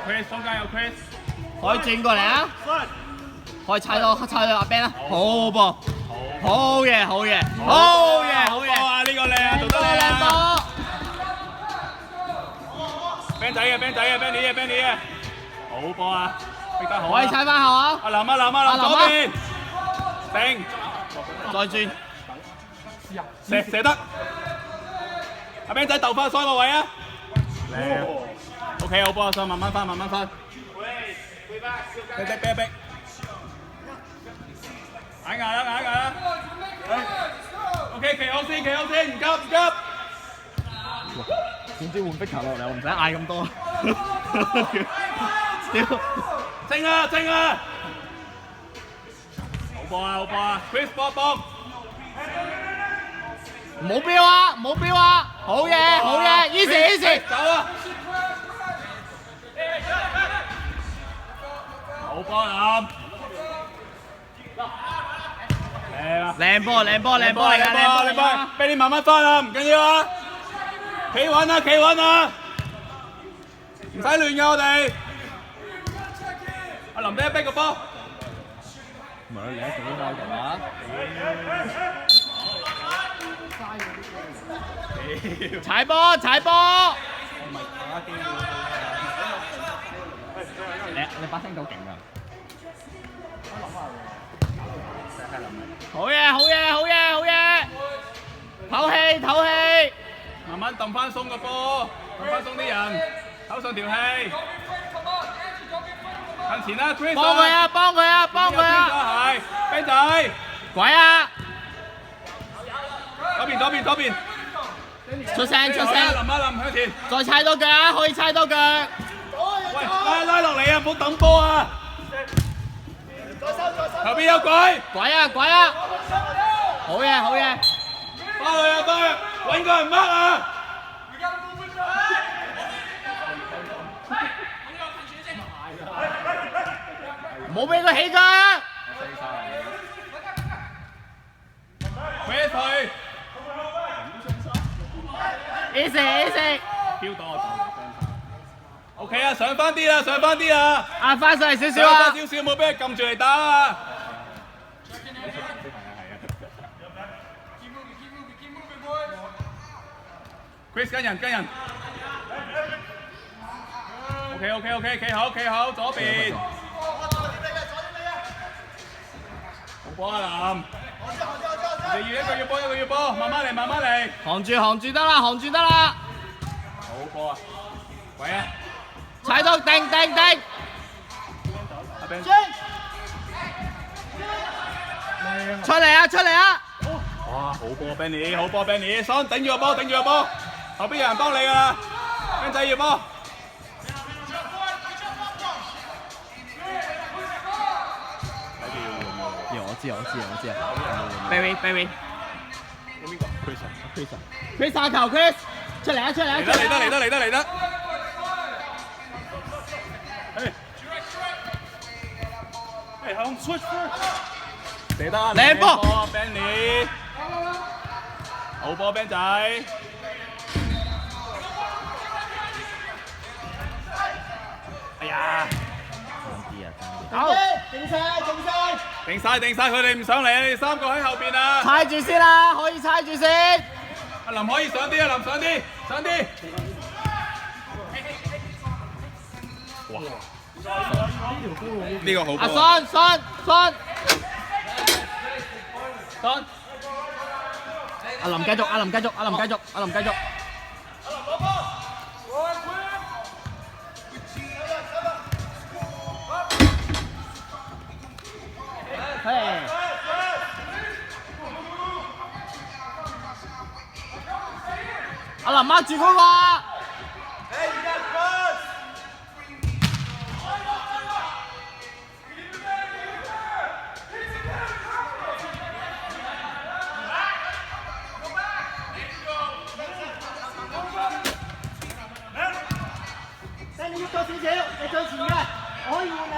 Chris， 中間有 Chris， 可以轉過嚟啊！可以踩到阿 Ben 啦，好噃，好嘢，好嘢，好嘢，好嘢！哇！呢個靚啊，做得靚啊 ！Ben 仔嘅 Ben 仔嘅 Benny 嘅 Benny 嘅，好波啊！逼得好啊！可以踩翻後啊！阿林啊林啊林左邊，頂，再轉，射得。阿 Ben 仔鬥翻3個位啊！靚 ，OK 好波啊，想慢慢翻慢慢翻。逼！捱啦！OK 企好先，唔急。點知換壁球落嚟，我唔使嗌咁多。屌！正啊！好波啊 ！Chris 波！冇標啊！好嘢 ，easy！ 走啊！好波啊！靚波嚟㗎，俾你慢慢翻啊，唔緊要啊！企穩啊！唔使亂㗎我哋。阿林逼個波。唔係你一做都開頭啊！踩波！你把聲夠勁㗎！好嘢！唞氣！慢慢揼翻鬆個波，揼翻鬆啲人，唞上條氣。向前啦 ，Chris！ 幫佢啊係 ，Ben 仔，鬼啊！左邊。出聲！林向前。再踩多腳啊！可以踩多腳。喂，拉落嚟啊！唔好等波啊！後邊有鬼！鬼啊！好嘢！翻去，揾個人掹啊！冇俾佢起腳。搲佢。easy！ 飄到我就 OK 啊，上翻啲啦！壓翻上嚟少少啊！冇俾佢撳住嚟打啊！Chris 跟人。OK， 企好，左邊。好波啊林！一個要波，慢慢嚟。行住得啦！好波啊！喂啊！踩到定！阿 Ben 出嚟啊！哇！好波 Benny， 雙頂住個波，後邊有人幫你㗎啦 ，Ben 仔要波。我知啊 ，Barry， Chris 下球 ，Chris 出嚟啊！嚟得！向 switch 射得靚波 ，Benny， 好波 Ben 仔。哎呀！好，定晒，佢哋唔上嚟啊！你哋3個喺後邊啊！踩住先啦，可以踩住先。阿林可以上啲啊！林上啲。哇！呢個好波。阿信，阿林繼續。阿林掹住嗰個。你喐多少少，你最前嘅，我可以換你，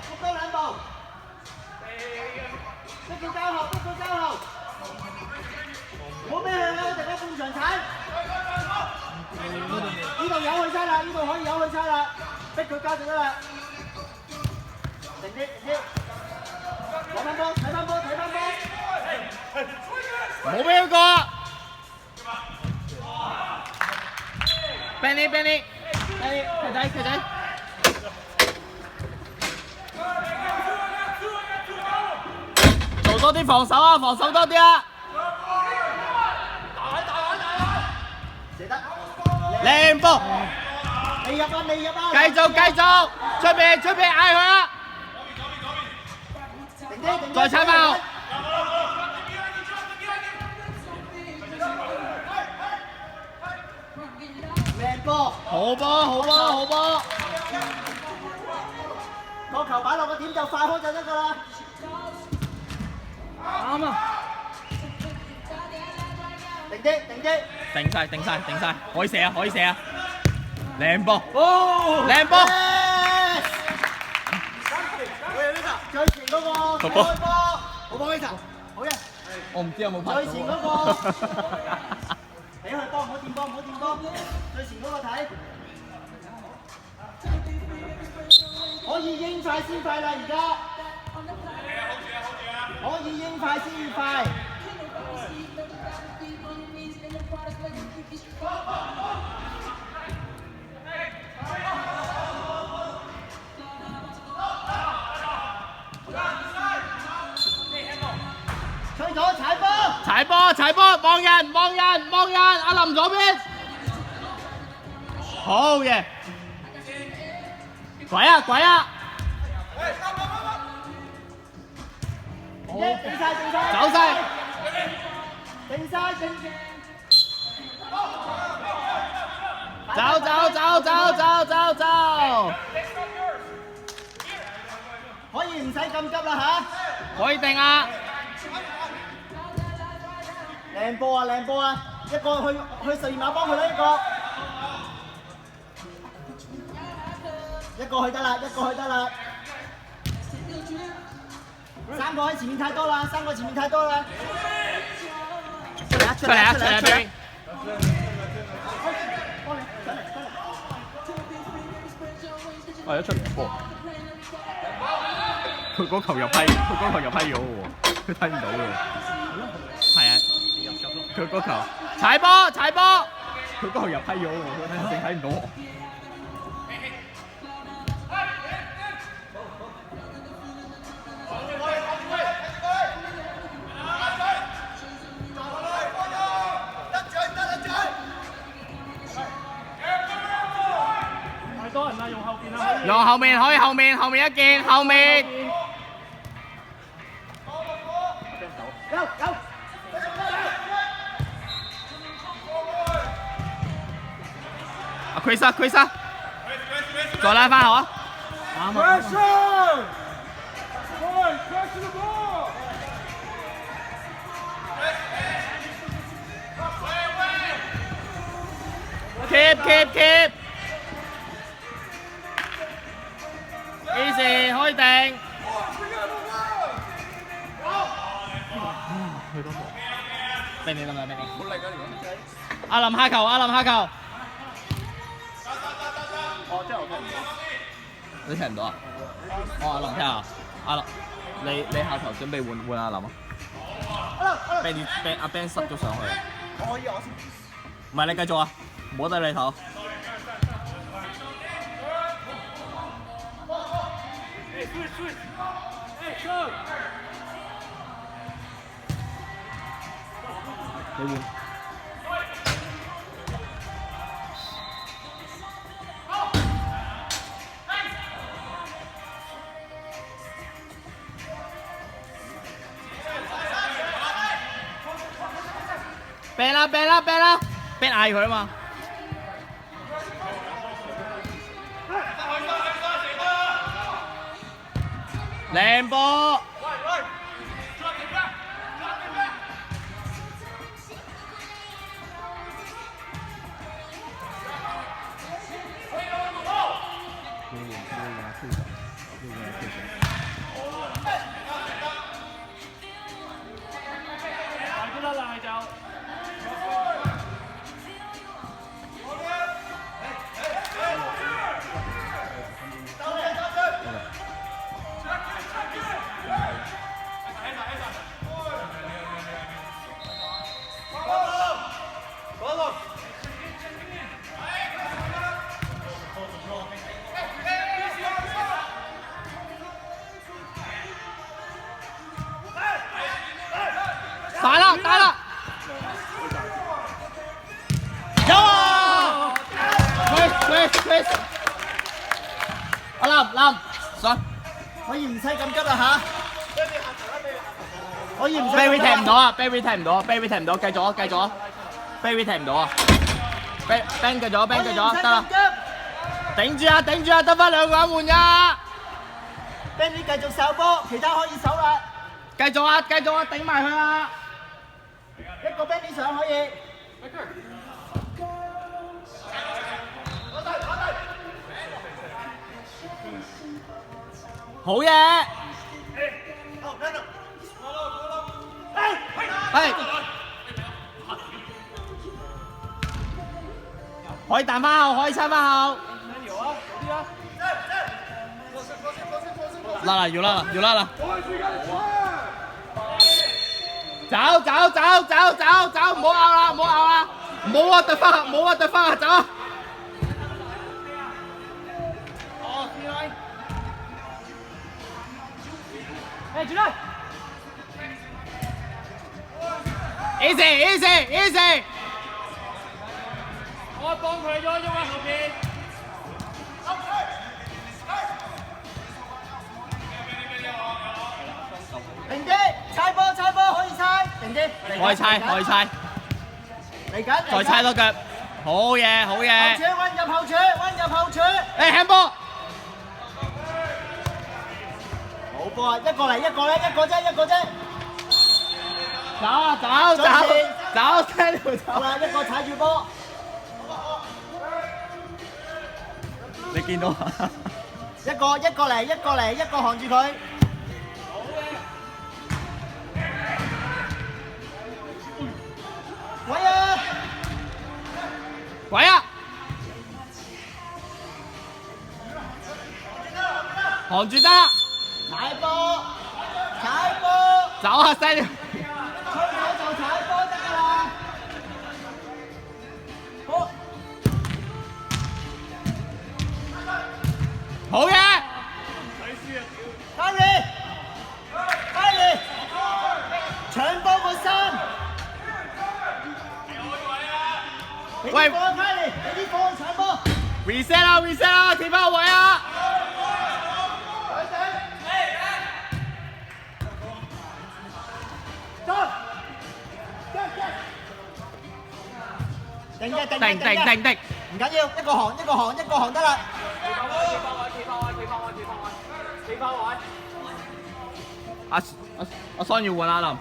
喐多2步。逼到交後，唔好俾佢喺我哋嘅半場踩。呢度有去差啦，呢度可以有去差啦。逼佢交就得啦。停啲，停啲。攞翻波，睇翻波，睇翻波。冇俾佢過。Benny，佢仔。做多啲防守啊，防守多啲啊！射得。靚波！你入啊！繼續，出邊嗌佢啊！停啲，再踩爆！靚波！好波！個球擺落個點就快開就得㗎啦。啱啊！停啲。定晒，可以射啊！靚波！哦！靚波！最前嗰個開波，好波 Vita， 好嘅。我唔知有冇拍到。最前嗰個，俾佢波，唔好掂波。最前嗰個睇，可以應快先快啦，而家。可以應快先快。吹咗踩波，望人，阿林左邊，好嘢，鬼啊！定晒，走晒，定晒，走，可以唔使咁急啦可以定啊！吓，靚波啊！一個去12碼幫佢啦，一個去得啦，三個喺前面太多啦，出嚟啊！我一出唔波，佢嗰球入批咗喎，佢睇唔到喎。係啊，佢嗰球踩波，佢嗰球入批咗喎，佢睇唔到我。用後面可以後面一件後面。阿 Chris 啊，再拉翻好啊！啱啊！ keep easy 開定。俾你。阿林下球。哦，真係我踢唔到。你踢唔到啊？哦，阿林踢啊！阿林，你下球準備換阿林啊？俾阿 Ben 塞咗上去。我可以我先。唔係你繼續啊，摸低你頭。你換。病啦，Ben嗌佢啊嘛。靚波。啦，打啦！有啊！佢，阿林，上。可以唔使咁急啦嚇。可以唔使。 Baby 踢唔到啊 ！Baby 踢唔到 ，Baby 踢唔到，繼續啊 ！Baby 踢唔到啊 ！Bang 繼續，得啦！頂住啊！得翻2個人換㗎。Benny 繼續守波，其他可以守啦。繼續啊！頂埋佢啊！一個 Benny 上可以。好嘢！係，可以彈翻後，可以拆翻後。拉啦，要拉啦！走，唔好拗啦，冇啊，得翻啊，走啊！誒，住啦！ Easy！ 我幫佢喐喺後邊。停啲，猜波可以猜，停啲。可以猜。嚟緊。再猜多腳，好嘢！後柱，溫入後柱。誒，handball！好波啊！一個嚟，一個啫。走啊！走！好啦，一個踩住波。你見到啊？一個嚟，一個hand住佢。鬼啊！hand住得啦！踩波。走啊，Sandy！吹手就踩波得㗎啦。好嘢！Harry，搶波個心。喂 ，Harry，俾啲波搶波。 reset 啦，貼翻個位啊！定，唔緊要，一個行得啦。企翻位。阿桑要換阿林，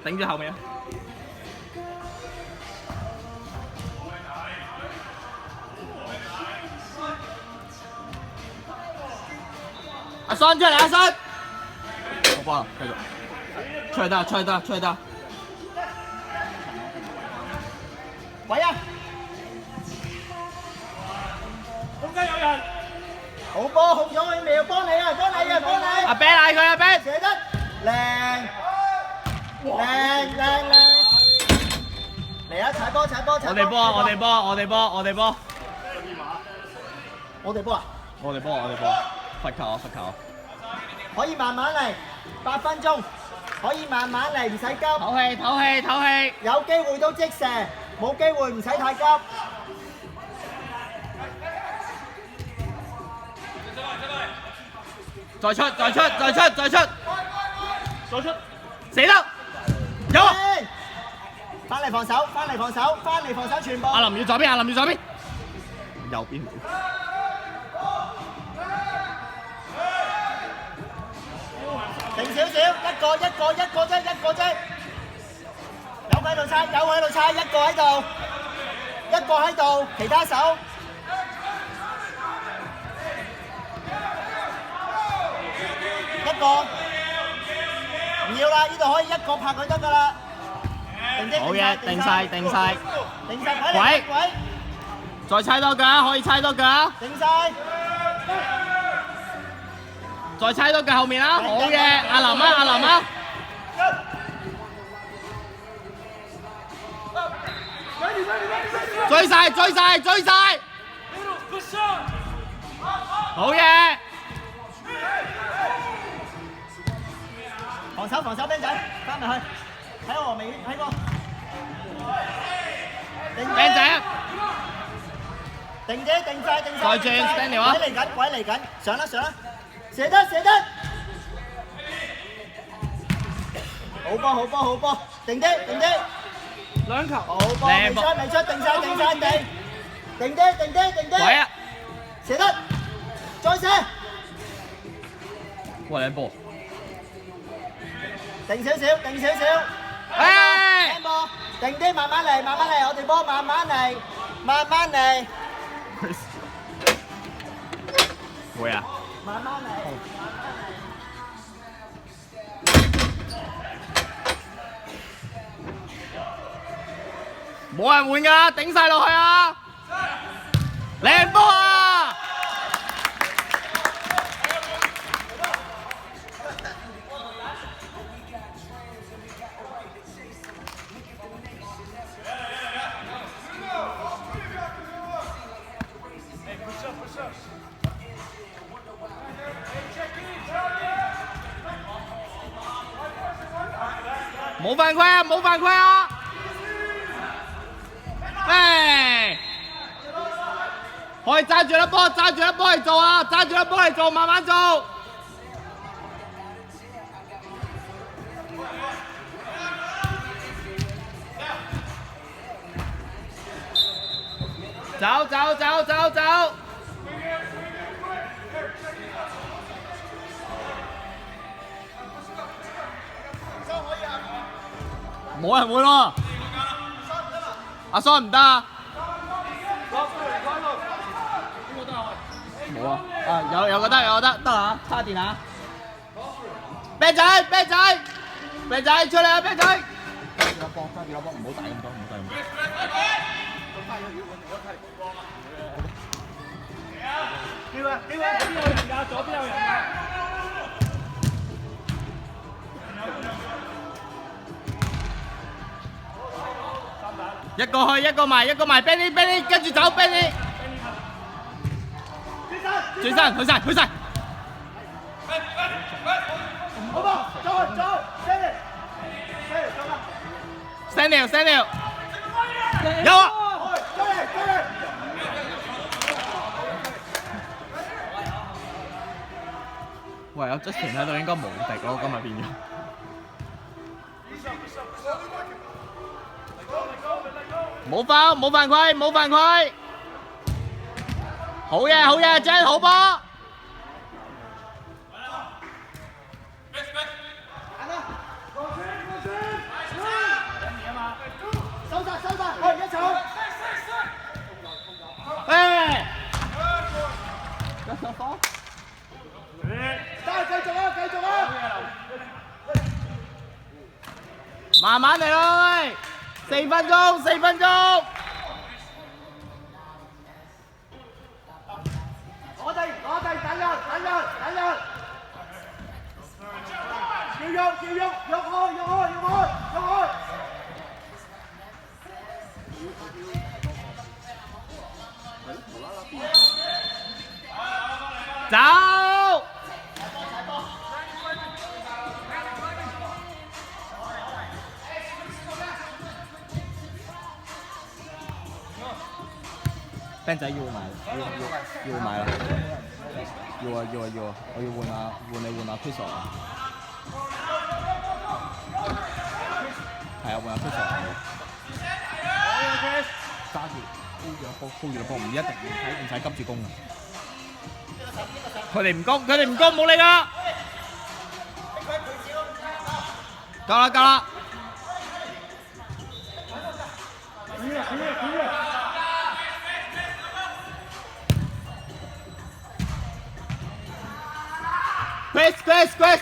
頂住後面啊！阿桑出嚟，阿桑！好波啦，繼續，出去得。喂啊！中間有人。好波，控咗佢未？幫你！阿 Ben 嗌佢，阿 Ben。射得靚。嚟啊！踩波！我哋波！罰球。可以慢慢嚟，8分鐘，可以慢慢嚟，唔使急。唞氣。有機會都即射，冇機會唔使太急。再出，射得，有啊！翻嚟防守，全部。阿林要左邊，右邊。定少少，一個啫。有喺度猜，一個喺度，其他手。一個，唔要啦，呢度可以一個拍佢得㗎啦。好嘢，定晒。鬼，再猜多腳，可以猜多腳。定晒。再猜多腳後面啦，好嘢，阿林啊！追晒！好嘢！防守，兵仔，翻埋去。睇我未睇過。靚仔，定啫，定晒，定晒。再轉 Stanley 啊！鬼嚟緊，鬼嚟緊，上啦上啦，射得射得。好波好波好波，定啲定啲。兩球。好波，未出未出，定晒定晒定。定啲定啲定啲。鬼啊！射得，再射。哇，靚波！定少少，定少少。誒！聽波，定啲，慢慢嚟，慢慢嚟，我哋波慢慢嚟，慢慢嚟。會啊！慢慢嚟。冇人換㗎，頂晒落去啊！靚波啊！冇犯規啊！冇犯規啊！誒，可以揸住粒波，揸住粒波嚟做啊！揸住粒波嚟做，慢慢做。走走走走走。冇人換喎。阿桑唔得啊！冇啊！啊有個得有個得得啊！叉電啊！啤仔啤仔啤仔出嚟啊！啤仔！揸住粒波，揸住粒波，唔好大咁多，唔好大咁多。叫啊叫啊！邊有人㗎？左邊有人㗎。一個去，一個埋，一個埋 ，Benny Benny 跟住走 ，Benny。轉身，去晒，去晒。好波，走 ，Stanley Stanley。有啊！喂，有 Justin 喺度應該無敵咯，今日變咗。冇犯冇犯規冇犯規，好嘢好嘢 ，Jen 好波。收晒收晒，我而家走。誒，繼續啊繼續啊！慢慢嚟咯，喂，4分鐘4分鐘。攞定等人，要喐開。走！Ben仔要買啦，要買啦，要啊，我要換阿 Chris 啊，係啊，換阿 Chris 啊，揸住 hold 住個波，唔一定唔使急住攻啊！佢哋唔攻冇理㗎，夠啦！Chris，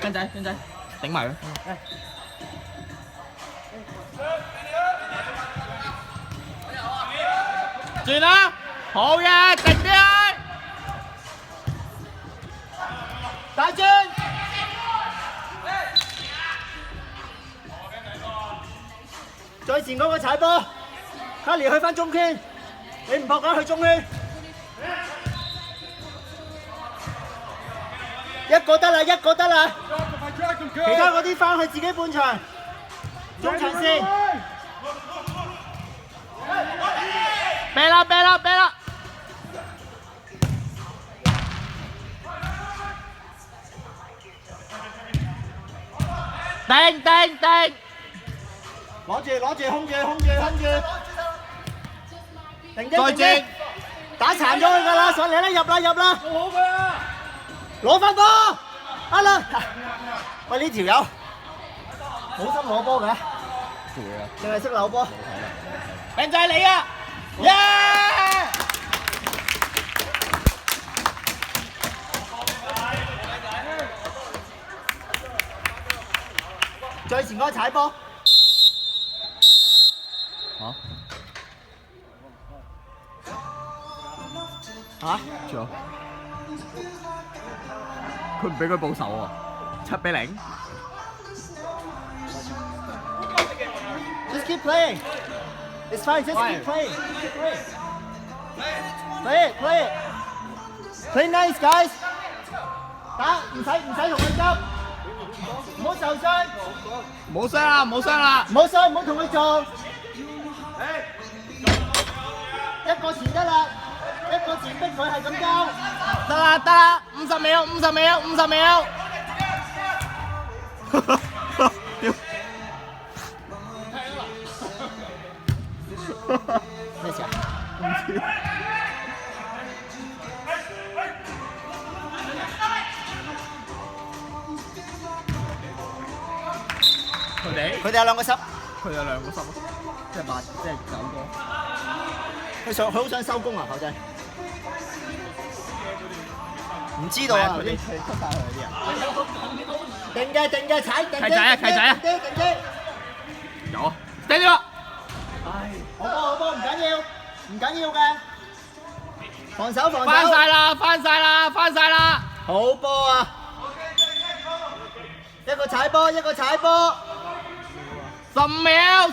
跟仔，頂埋佢。轉啦，好嘢，定啲啊！大轉。最前嗰個踩波，卡尼去翻中圈，你唔撲緊去中圈。一個得啦，其他嗰啲翻去自己半場。中場線，啤啦啤啦啤啦！定定定！攞住攞住，控住控住控住，停機再停機接，打殘咗佢㗎啦，上嚟啦，入啦入啦，做好佢啊！攞翻波，得啦。喂，呢條友好心攞波㗎，淨係識扭波。病仔你啊！耶！最前嗰個踩波。嚇嚇？仲有佢唔俾佢報仇喎，7-0。Just keep playing. It's fine. Just keep playing. Play it. Play it. Play nice, guys. 打，唔使同佢急，唔好受傷，冇傷啦，冇傷啦。唔好傷，唔好同佢撞。一個前得啦，一個前逼佢係咁交。得啦得啦，50秒50秒50秒。屌！咩事啊？佢哋有兩個濕，佢有兩個濕，即係9個。佢好想收工啊，後仔。唔知道啊，頭先。佢出曬佢啲人。定嘅，踩定嘅。契仔啊契仔啊定嘅。有啊，掟咗。好波，唔緊要嘅。防守。翻晒啦！好波啊！一個踩波，10秒，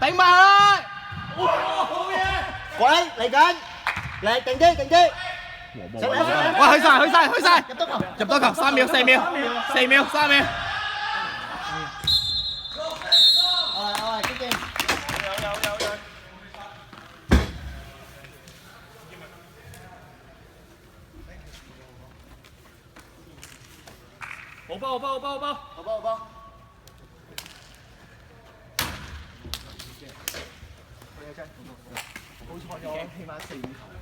頂埋去。喂，嚟緊，嚟定機。上嚟。喂，去晒！入多球3秒4秒3秒。激勁。好波！好彩咗，起碼4球。